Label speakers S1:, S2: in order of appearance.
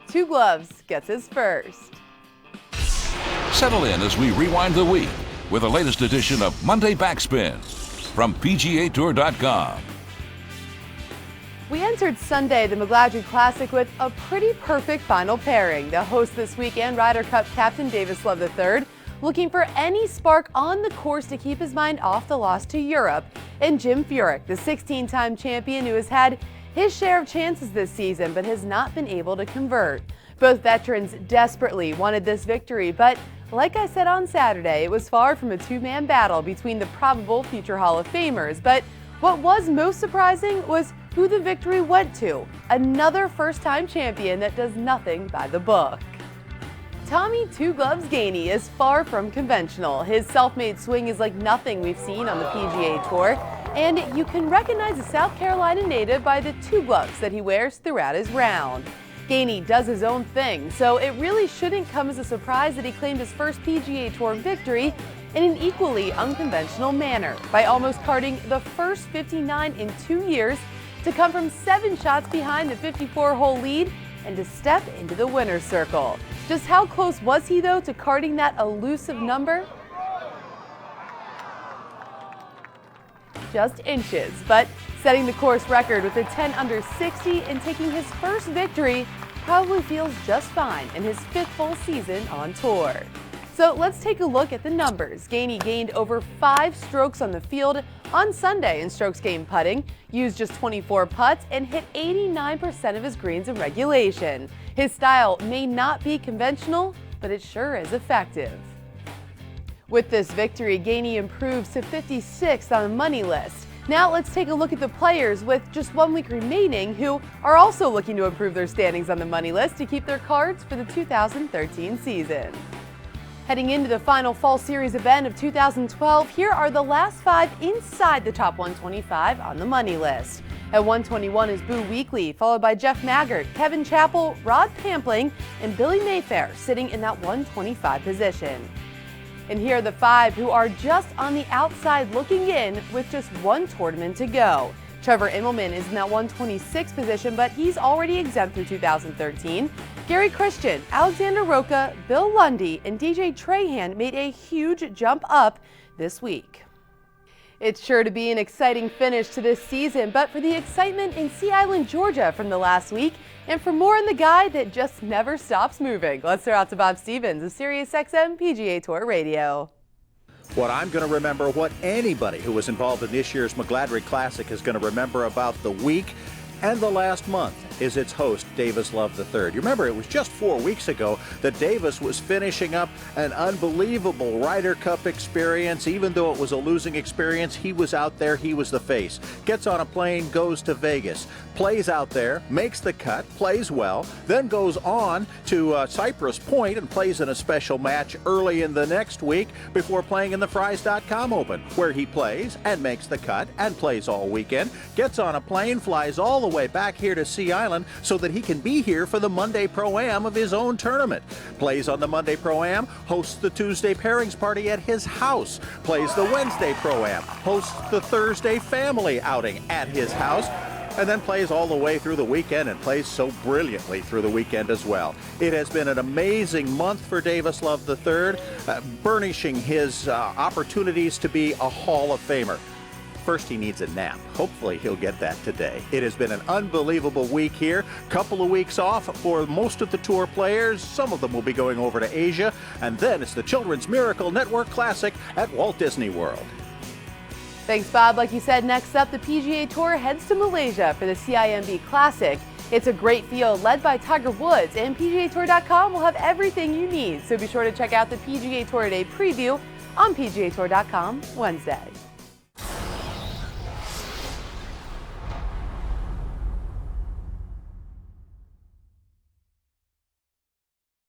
S1: Two Gloves gets his first.
S2: Settle in as we rewind the week with the latest edition of Monday Backspin from PGA TOUR.com.
S1: We entered Sunday the McGladrey Classic with a pretty perfect final pairing. The host this week and Ryder Cup captain Davis Love III looking for any spark on the course to keep his mind off the loss to Europe, and Jim Furyk, the 16-time champion who has had his share of chances this season but has not been able to convert. Both veterans desperately wanted this victory, but like I said on Saturday, it was far from a two-man battle between the probable future Hall of Famers. But what was most surprising was who the victory went to, another first-time champion that does nothing by the book. Tommy Two Gloves Gainey is far from conventional. His self-made swing is like nothing we've seen on the PGA Tour, and you can recognize the South Carolina native by the two gloves that he wears throughout his round. Gainey does his own thing, so it really shouldn't come as a surprise that he claimed his first PGA Tour victory in an equally unconventional manner by almost carding the first 59 in 2 years to come from 7 shots behind the 54-hole lead and to step into the winner's circle. Just how close was he, though, to carding that elusive number? Just inches, but setting the course record with a 10 under 60 and taking his first victory probably feels just fine in his 5th full season on tour. So let's take a look at the numbers. Gainey gained over 5 strokes on the field on Sunday in strokes gained putting, used just 24 putts, and hit 89% of his greens in regulation. His style may not be conventional, but it sure is effective. With this victory, Gainey improves to 56th on the money list. Now let's take a look at the players with just 1 week remaining who are also looking to improve their standings on the money list to keep their cards for the 2013 season. Heading into the final fall series event of 2012, here are the last 5 inside the top 125 on the money list. At 121 is Boo Weekley, followed by Jeff Maggart, Kevin Chappell, Rod Pampling, and Billy Mayfair sitting in that 125 position. And here are the 5 who are just on the outside looking in with just 1 tournament to go. Trevor Immelman is in that 126 position, but he's already exempt through 2013. Gary Christian, Alexander Roca, Bill Lundy, and DJ Trahan made a huge jump up this week. It's sure to be an exciting finish to this season, but for the excitement in Sea Island, Georgia from the last week, and for more on the guy that just never stops moving, let's throw out to Bob Stevens of SiriusXM PGA Tour Radio.
S3: What I'm going to remember, what anybody who was involved in this year's McGladrey Classic is going to remember about the week and the last month is its host, Davis Love III. You remember, it was just 4 weeks ago that Davis was finishing up an unbelievable Ryder Cup experience. Even though it was a losing experience, he was out there, he was the face. Gets on a plane, goes to Vegas, plays out there, makes the cut, plays well, then goes on to Cypress Point and plays in a special match early in the next week before playing in the Fries.com Open, where he plays and makes the cut and plays all weekend. Gets on a plane, flies all the way back here to Sea Island so that he can be here for the Monday Pro-Am of his own tournament. Plays on the Monday Pro-Am, hosts the Tuesday pairings party at his house, plays the Wednesday Pro-Am, hosts the Thursday family outing at his house, and then plays all the way through the weekend and plays so brilliantly through the weekend as well. It has been an amazing month for Davis Love III, burnishing his opportunities to be a Hall of Famer. First, he needs a nap. Hopefully, he'll get that today. It has been an unbelievable week here. Couple of weeks off for most of the tour players. Some of them will be going over to Asia. And then it's the Children's Miracle Network Classic at Walt Disney World.
S1: Thanks, Bob. Like you said, next up, the PGA Tour heads to Malaysia for the CIMB Classic. It's a great field led by Tiger Woods, and PGA Tour.com will have everything you need. So be sure to check out the PGA Tour Day preview on PGA Tour.com Wednesday.